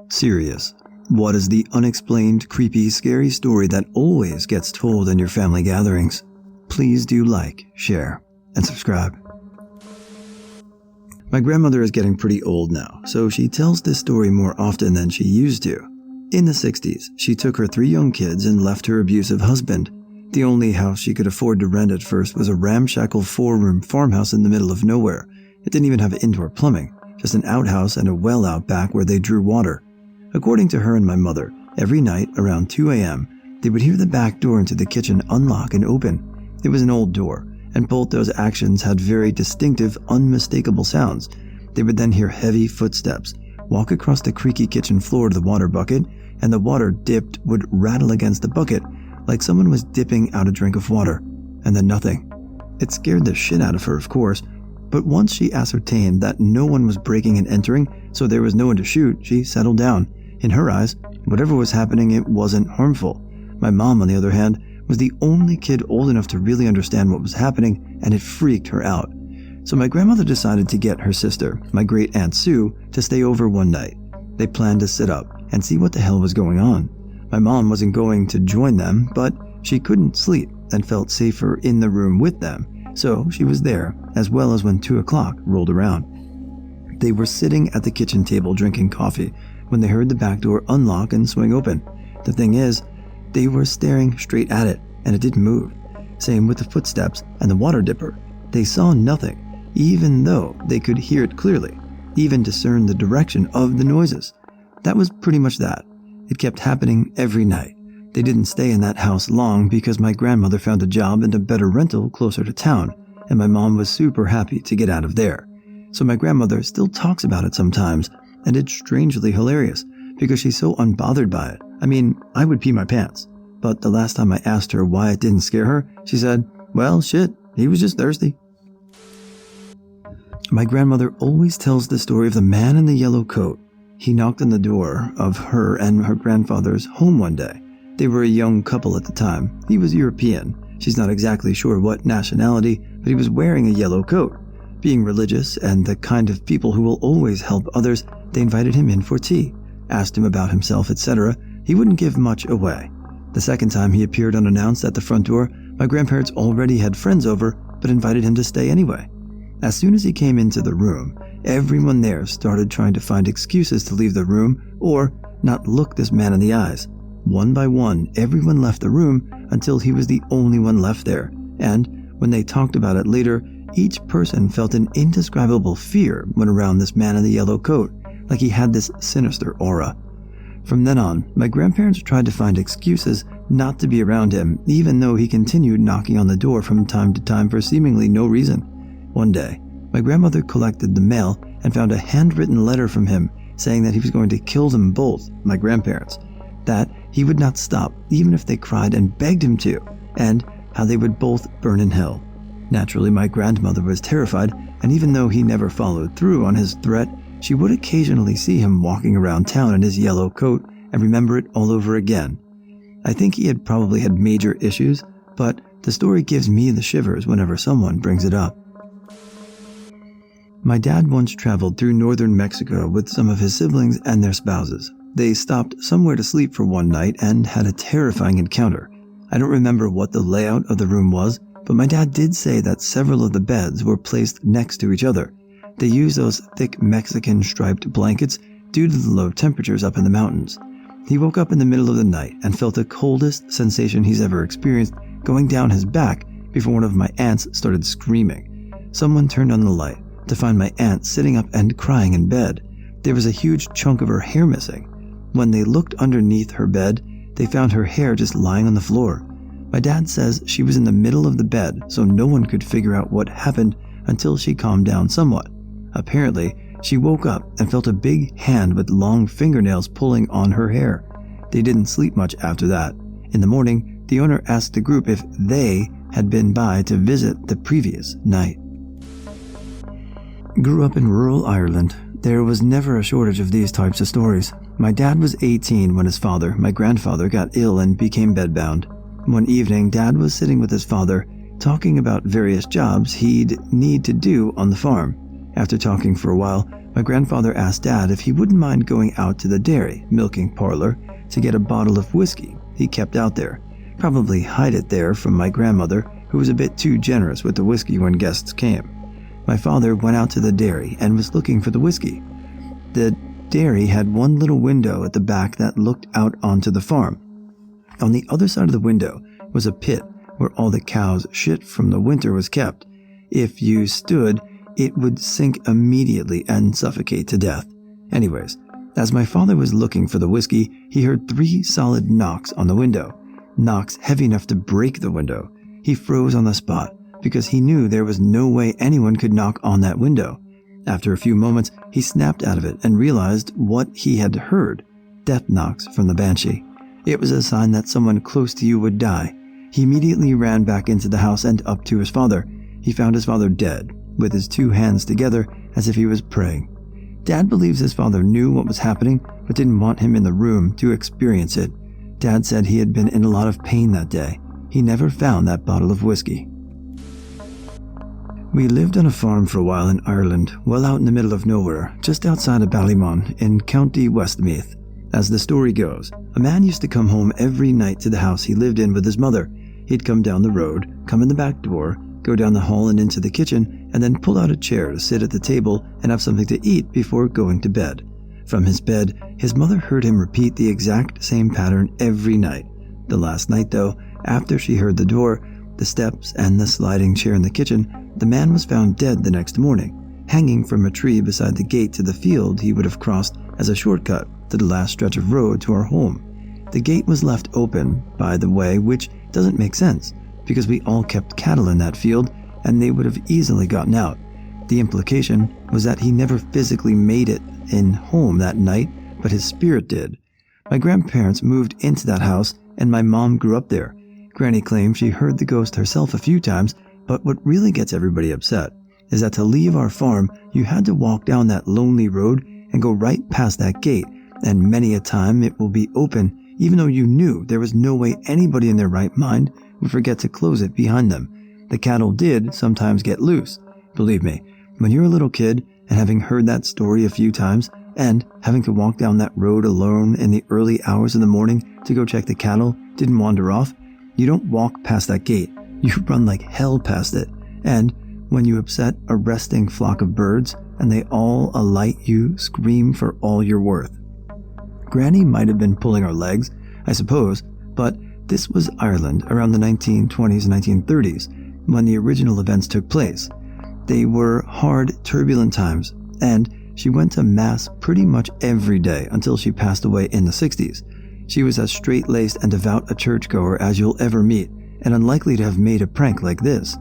Serious. What is the unexplained, creepy, scary story that always gets told in your family gatherings? Please do like, share, and subscribe. My grandmother is getting pretty old now, so she tells this story more often than she used to. In the 60s, she took her 3 young kids and left her abusive husband. The only house she could afford to rent at first was a ramshackle 4-room farmhouse in the middle of nowhere. It didn't even have indoor plumbing, just an outhouse and a well out back where they drew water. According to her and my mother, every night around 2 a.m., they would hear the back door into the kitchen unlock and open. It was an old door, and both those actions had very distinctive, unmistakable sounds. They would then hear heavy footsteps, walk across the creaky kitchen floor to the water bucket, and the water dipped would rattle against the bucket like someone was dipping out a drink of water, and then nothing. It scared the shit out of her, of course, but once she ascertained that no one was breaking and entering, so there was no one to shoot, she settled down. In her eyes, whatever was happening, it wasn't harmful. My mom, on the other hand, was the only kid old enough to really understand what was happening, and it freaked her out. So my grandmother decided to get her sister, my great aunt Sue, to stay over one night. They planned to sit up and see what the hell was going on. My mom wasn't going to join them, but she couldn't sleep and felt safer in the room with them, so she was there, as well as when 2 o'clock rolled around. They were sitting at the kitchen table drinking coffee when they heard the back door unlock and swing open. The thing is, they were staring straight at it, and it didn't move. Same with the footsteps and the water dipper. They saw nothing, even though they could hear it clearly, even discern the direction of the noises. That was pretty much that. It kept happening every night. They didn't stay in that house long because my grandmother found a job and a better rental closer to town, and my mom was super happy to get out of there. So my grandmother still talks about it sometimes, and it's strangely hilarious because she's so unbothered by it. I mean, I would pee my pants. But the last time I asked her why it didn't scare her, she said, well, shit, he was just thirsty. My grandmother always tells the story of the man in the yellow coat. He knocked on the door of her and her grandfather's home one day. They were a young couple at the time. He was European. She's not exactly sure what nationality, but he was wearing a yellow coat. Being religious and the kind of people who will always help others, they invited him in for tea, asked him about himself, etc. He wouldn't give much away. The second time he appeared unannounced at the front door, my grandparents already had friends over, but invited him to stay anyway. As soon as he came into the room, everyone there started trying to find excuses to leave the room or not look this man in the eyes. One by one, everyone left the room until he was the only one left there, and when they talked about it later, each person felt an indescribable fear when around this man in the yellow coat, like he had this sinister aura. From then on, my grandparents tried to find excuses not to be around him, even though he continued knocking on the door from time to time for seemingly no reason. One day, my grandmother collected the mail and found a handwritten letter from him saying that he was going to kill them both, my grandparents, that he would not stop even if they cried and begged him to, and how they would both burn in hell. Naturally, my grandmother was terrified, and even though he never followed through on his threat, she would occasionally see him walking around town in his yellow coat and remember it all over again. I think he had probably had major issues, but the story gives me the shivers whenever someone brings it up. My dad once traveled through northern Mexico with some of his siblings and their spouses. They stopped somewhere to sleep for one night and had a terrifying encounter. I don't remember what the layout of the room was, but my dad did say that several of the beds were placed next to each other. They used those thick Mexican striped blankets due to the low temperatures up in the mountains. He woke up in the middle of the night and felt the coldest sensation he's ever experienced going down his back before one of my aunts started screaming. Someone turned on the light to find my aunt sitting up and crying in bed. There was a huge chunk of her hair missing. When they looked underneath her bed, they found her hair just lying on the floor. My dad says she was in the middle of the bed, so no one could figure out what happened until she calmed down somewhat. Apparently, she woke up and felt a big hand with long fingernails pulling on her hair. They didn't sleep much after that. In the morning, the owner asked the group if they had been by to visit the previous night. Grew up in rural Ireland. There was never a shortage of these types of stories. My dad was 18 when his father, my grandfather, got ill and became bedbound. One evening, Dad was sitting with his father, talking about various jobs he'd need to do on the farm. After talking for a while, My grandfather asked Dad if he wouldn't mind going out to the dairy, milking parlor, to get a bottle of whiskey he kept out there, probably hide it there from my grandmother, who was a bit too generous with the whiskey when guests came. My father went out to the dairy and was looking for the whiskey. The dairy had one little window at the back that looked out onto the farm. On the other side of the window was a pit where all the cows' shit from the winter was kept. If you stood, it would sink immediately and suffocate to death. Anyways, as my father was looking for the whiskey, he heard 3 solid knocks on the window. Knocks heavy enough to break the window. He froze on the spot because he knew there was no way anyone could knock on that window. After a few moments, he snapped out of it and realized what he had heard: death knocks from the banshee. It was a sign that someone close to you would die. He immediately ran back into the house and up to his father. He found his father dead, with his 2 hands together as if he was praying. Dad believes his father knew what was happening, but didn't want him in the room to experience it. Dad said he had been in a lot of pain that day. He never found that bottle of whiskey. We lived on a farm for a while in Ireland, well out in the middle of nowhere, just outside of Ballymun in County Westmeath. As the story goes, a man used to come home every night to the house he lived in with his mother. He'd come down the road, come in the back door, go down the hall and into the kitchen, and then pull out a chair to sit at the table and have something to eat before going to bed. From his bed, his mother heard him repeat the exact same pattern every night. The last night, though, after she heard the door, the steps, and the sliding chair in the kitchen, the man was found dead the next morning, hanging from a tree beside the gate to the field he would have crossed as a shortcut to the last stretch of road to our home. The gate was left open, by the way, which doesn't make sense, because we all kept cattle in that field, and they would have easily gotten out. The implication was that he never physically made it in home that night, but his spirit did. My grandparents moved into that house, and my mom grew up there. Granny claims she heard the ghost herself a few times, but what really gets everybody upset is that to leave our farm, you had to walk down that lonely road and go right past that gate, and many a time it will be open, even though you knew there was no way anybody in their right mind would forget to close it behind them. The cattle did sometimes get loose. Believe me, when you're a little kid and having heard that story a few times and having to walk down that road alone in the early hours of the morning to go check the cattle didn't wander off, you don't walk past that gate. You run like hell past it. And when you upset a resting flock of birds and they all alight, you scream for all you're worth. Granny might have been pulling our legs, I suppose, but this was Ireland around the 1920s and 1930s when the original events took place. They were hard, turbulent times, and she went to Mass pretty much every day until she passed away in the 60s. She was as straight-laced and devout a churchgoer as you'll ever meet, and unlikely to have made a prank like this.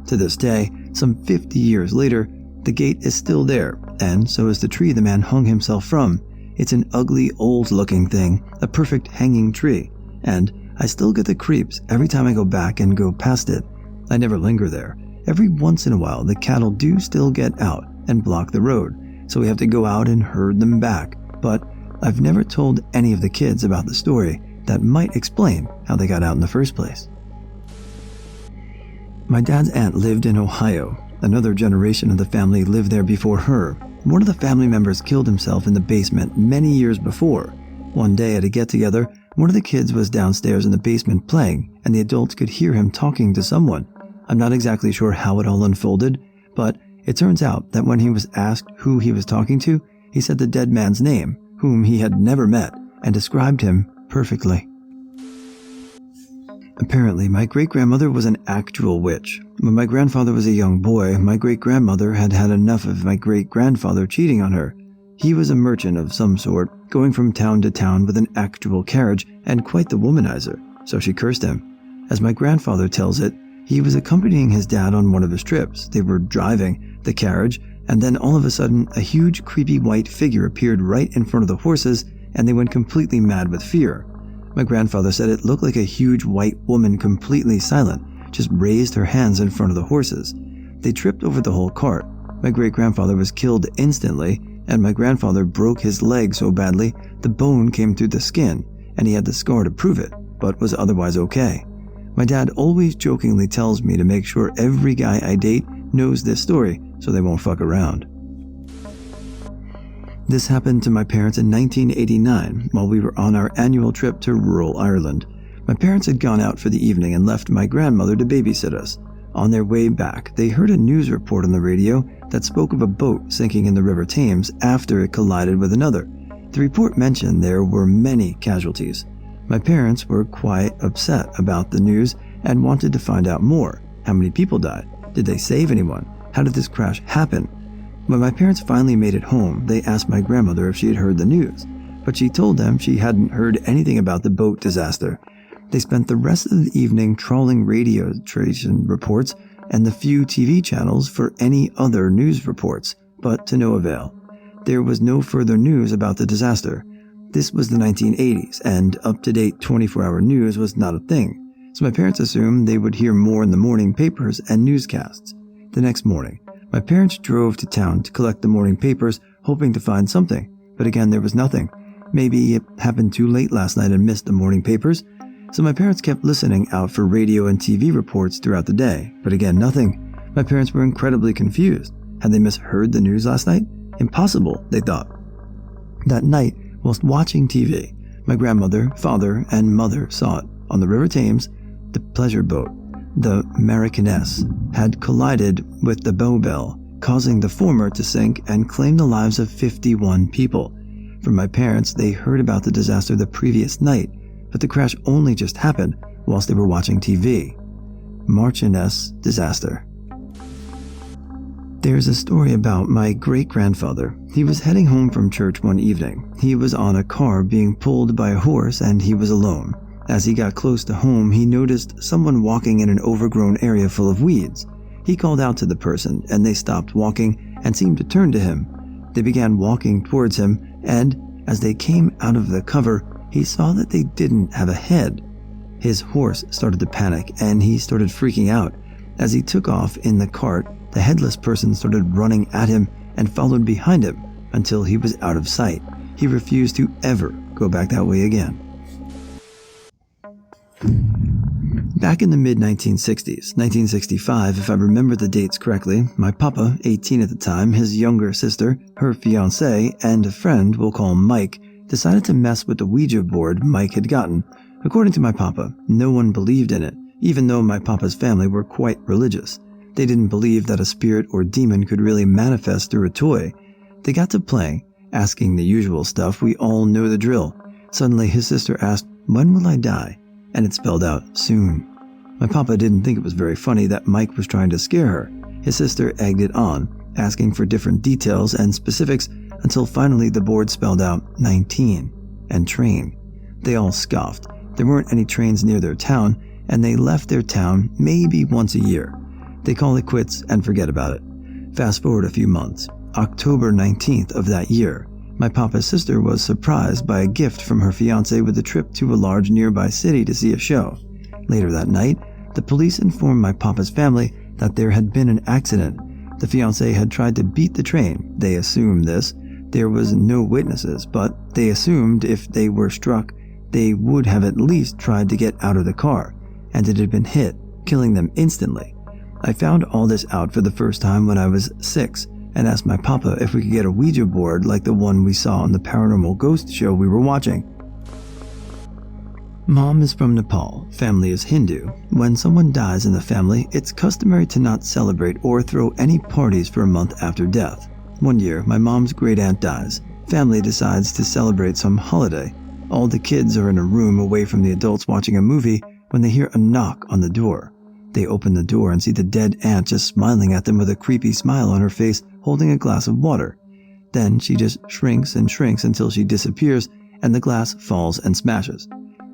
To this day, some 50 years later, the gate is still there, and so is the tree the man hung himself from. It's an ugly, old-looking thing, a perfect hanging tree, and I still get the creeps every time I go back and go past it. I never linger there. Every once in a while, the cattle do still get out and block the road, so we have to go out and herd them back. But I've never told any of the kids about the story that might explain how they got out in the first place. My dad's aunt lived in Ohio. Another generation of the family lived there before her. One of the family members killed himself in the basement many years before. One day at a get-together, one of the kids was downstairs in the basement playing, and the adults could hear him talking to someone. I'm not exactly sure how it all unfolded, but it turns out that when he was asked who he was talking to, he said the dead man's name, whom he had never met, and described him perfectly. Apparently, my great-grandmother was an actual witch. When my grandfather was a young boy, my great-grandmother had had enough of my great-grandfather cheating on her. He was a merchant of some sort, going from town to town with an actual carriage and quite the womanizer, so she cursed him. As my grandfather tells it, he was accompanying his dad on one of his trips. They were driving the carriage, and then all of a sudden, a huge creepy white figure appeared right in front of the horses, and they went completely mad with fear. My grandfather said it looked like a huge white woman, completely silent, just raised her hands in front of the horses. They tripped over the whole cart. My great-grandfather was killed instantly, and my grandfather broke his leg so badly the bone came through the skin, and he had the scar to prove it, but was otherwise okay. My dad always jokingly tells me to make sure every guy I date knows this story so they won't fuck around. This happened to my parents in 1989 while we were on our annual trip to rural Ireland. My parents had gone out for the evening and left my grandmother to babysit us. On their way back, they heard a news report on the radio that spoke of a boat sinking in the River Thames after it collided with another. The report mentioned there were many casualties. My parents were quite upset about the news and wanted to find out more. How many people died? Did they save anyone? How did this crash happen? When my parents finally made it home, they asked my grandmother if she had heard the news, but she told them she hadn't heard anything about the boat disaster. They spent the rest of the evening trawling radio station reports and the few TV channels for any other news reports, but to no avail. There was no further news about the disaster. This was the 1980s, and up-to-date 24-hour news was not a thing, so my parents assumed they would hear more in the morning papers and newscasts. The next morning, my parents drove to town to collect the morning papers, hoping to find something, but again there was nothing. Maybe it happened too late last night and missed the morning papers. So my parents kept listening out for radio and TV reports throughout the day, but again nothing. My parents were incredibly confused. Had they misheard the news last night? Impossible, they thought. That night, whilst watching TV, my grandmother, father, and mother saw it. On the River Thames, the pleasure boat, the Marchioness, had collided with the Bowbell, causing the former to sink and claim the lives of 51 people. From my parents, they heard about the disaster the previous night, but the crash only just happened whilst they were watching TV. Marchioness disaster. There's a story about my great-grandfather. He was heading home from church one evening. He was on a car being pulled by a horse and he was alone. As he got close to home, he noticed someone walking in an overgrown area full of weeds. He called out to the person and they stopped walking and seemed to turn to him. They began walking towards him, and as they came out of the cover, he saw that they didn't have a head. His horse started to panic and he started freaking out. As he took off in the cart, the headless person started running at him and followed behind him until he was out of sight. He refused to ever go back that way again. Back in the mid-1960s, 1965 if I remember the dates correctly, my papa, 18 at the time, his younger sister, her fiancé, and a friend we'll call Mike, decided to mess with the Ouija board Mike had gotten. According to my papa, no one believed in it, even though my papa's family were quite religious. They didn't believe that a spirit or demon could really manifest through a toy. They got to playing, asking the usual stuff. We all know the drill. Suddenly his sister asked, "When will I die?" And it spelled out, "soon." My papa didn't think it was very funny that Mike was trying to scare her. His sister egged it on, asking for different details and specifics until finally the board spelled out 19 and train. They all scoffed. There weren't any trains near their town, and they left their town maybe once a year. They call it quits and forget about it. Fast forward a few months. October 19th of that year, my papa's sister was surprised by a gift from her fiancé with a trip to a large nearby city to see a show. Later that night, the police informed my papa's family that there had been an accident. The fiancé had tried to beat the train. They assumed this. There was no witnesses, but they assumed if they were struck, they would have at least tried to get out of the car, and it had been hit, killing them instantly. I found all this out for the first time when I was 6 and asked my papa if we could get a Ouija board like the one we saw on the paranormal ghost show we were watching. Mom is from Nepal, family is Hindu. When someone dies in the family, it's customary to not celebrate or throw any parties for a month after death. One year, my mom's great aunt dies. Family decides to celebrate some holiday. All the kids are in a room away from the adults watching a movie when they hear a knock on the door. They open the door and see the dead aunt just smiling at them with a creepy smile on her face, holding a glass of water. Then she just shrinks and shrinks until she disappears and the glass falls and smashes.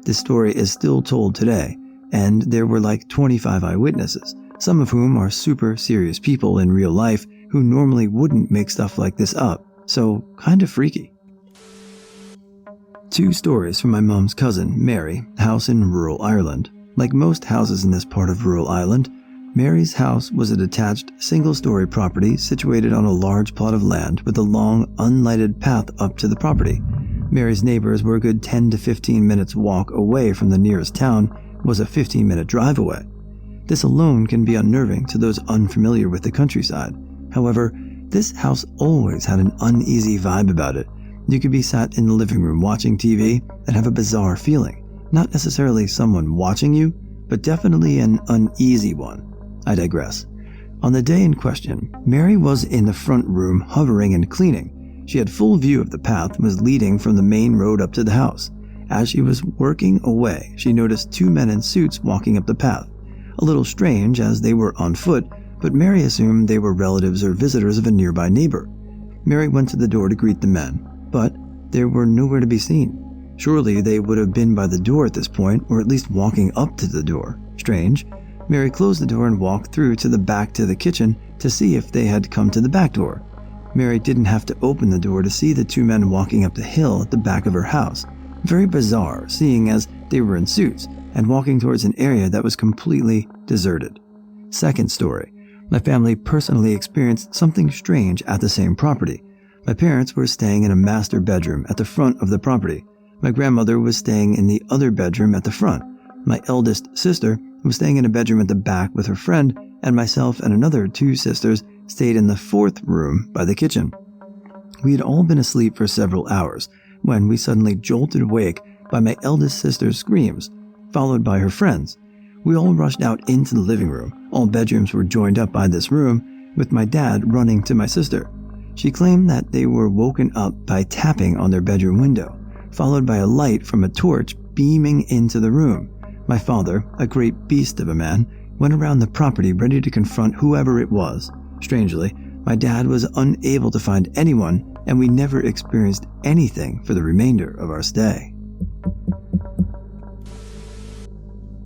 This story is still told today, and there were like 25 eyewitnesses, some of whom are super serious people in real life who normally wouldn't make stuff like this up, so kind of freaky. 2 stories from my mom's cousin, Mary, house in rural Ireland. Like most houses in this part of rural Ireland, Mary's house was a detached, single-story property situated on a large plot of land with a long, unlighted path up to the property. Mary's neighbors were a good 10 to 15 minutes walk away from the nearest town, was a 15-minute drive away. This alone can be unnerving to those unfamiliar with the countryside. However, This house always had an uneasy vibe about it. You could be sat in the living room watching TV and have a bizarre feeling. Not necessarily someone watching you, but definitely an uneasy one. I digress. On the day in question, Mary was in the front room hovering and cleaning. She had full view of the path and was leading from the main road up to the house. As she was working away, she noticed two men in suits walking up the path. A little strange as they were on foot, but Mary assumed they were relatives or visitors of a nearby neighbor. Mary went to the door to greet the men, but they were nowhere to be seen. Surely they would have been by the door at this point, or at least walking up to the door. Strange. Mary closed the door and walked through to the back to the kitchen to see if they had come to the back door. Mary didn't have to open the door to see the two men walking up the hill at the back of her house. Very bizarre, seeing as they were in suits and walking towards an area that was completely deserted. Second story. My family personally experienced something strange at the same property. My parents were staying in a master bedroom at the front of the property. My grandmother was staying in the other bedroom at the front. My eldest sister was staying in a bedroom at the back with her friend, and myself and another two sisters stayed in the fourth room by the kitchen. We had all been asleep for several hours when we suddenly jolted awake by my eldest sister's screams, followed by her friends. We all rushed out into the living room. All bedrooms were joined up by this room, with my dad running to my sister. She claimed that they were woken up by tapping on their bedroom window, followed by a light from a torch beaming into the room. My father, a great beast of a man, went around the property ready to confront whoever it was. Strangely, my dad was unable to find anyone, and we never experienced anything for the remainder of our stay.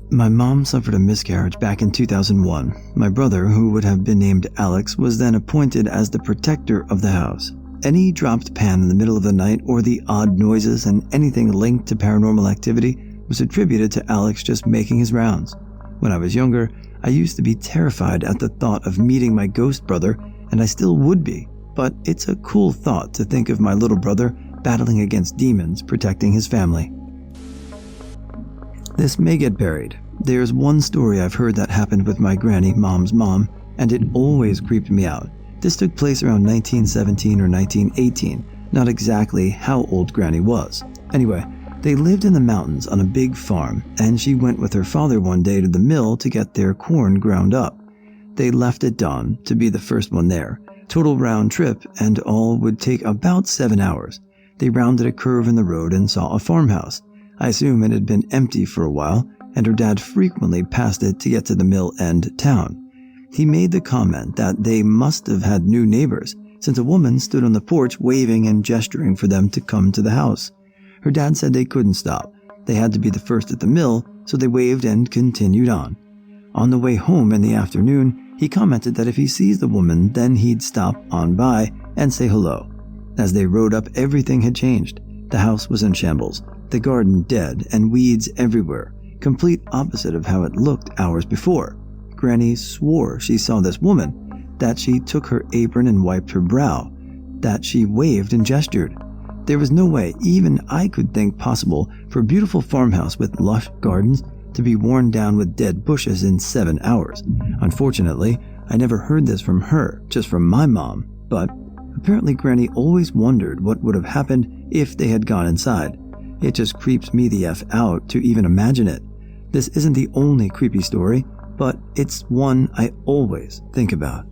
My mom suffered a miscarriage back in 2001. My brother, who would have been named Alex, was then appointed as the protector of the house. Any dropped pan in the middle of the night or the odd noises and anything linked to paranormal activity was attributed to Alex just making his rounds. When I was younger, I used to be terrified at the thought of meeting my ghost brother, and I still would be, but it's a cool thought to think of my little brother battling against demons protecting his family. This may get buried. There's one story I've heard that happened with my granny, mom's mom, and it always creeped me out. This took place around 1917 or 1918, not exactly how old granny was. Anyway, they lived in the mountains on a big farm, and she went with her father one day to the mill to get their corn ground up. They left at dawn to be the first one there. Total round trip, and all would take about 7 hours. They rounded a curve in the road and saw a farmhouse. I assume it had been empty for a while, and her dad frequently passed it to get to the mill end town. He made the comment that they must have had new neighbors, since a woman stood on the porch waving and gesturing for them to come to the house. Her dad said they couldn't stop. They had to be the first at the mill, so they waved and continued on. On the way home in the afternoon, he commented that if he sees the woman, then he'd stop on by and say hello. As they rode up, everything had changed. The house was in shambles, the garden dead, and weeds everywhere, complete opposite of how it looked hours before. Granny swore she saw this woman, that she took her apron and wiped her brow, that she waved and gestured. There was no way even I could think possible for a beautiful farmhouse with lush gardens to be worn down with dead bushes in 7 hours. Unfortunately, I never heard this from her, just from my mom, but apparently Granny always wondered what would have happened if they had gone inside. It just creeps me the F out to even imagine it. This isn't the only creepy story, but it's one I always think about.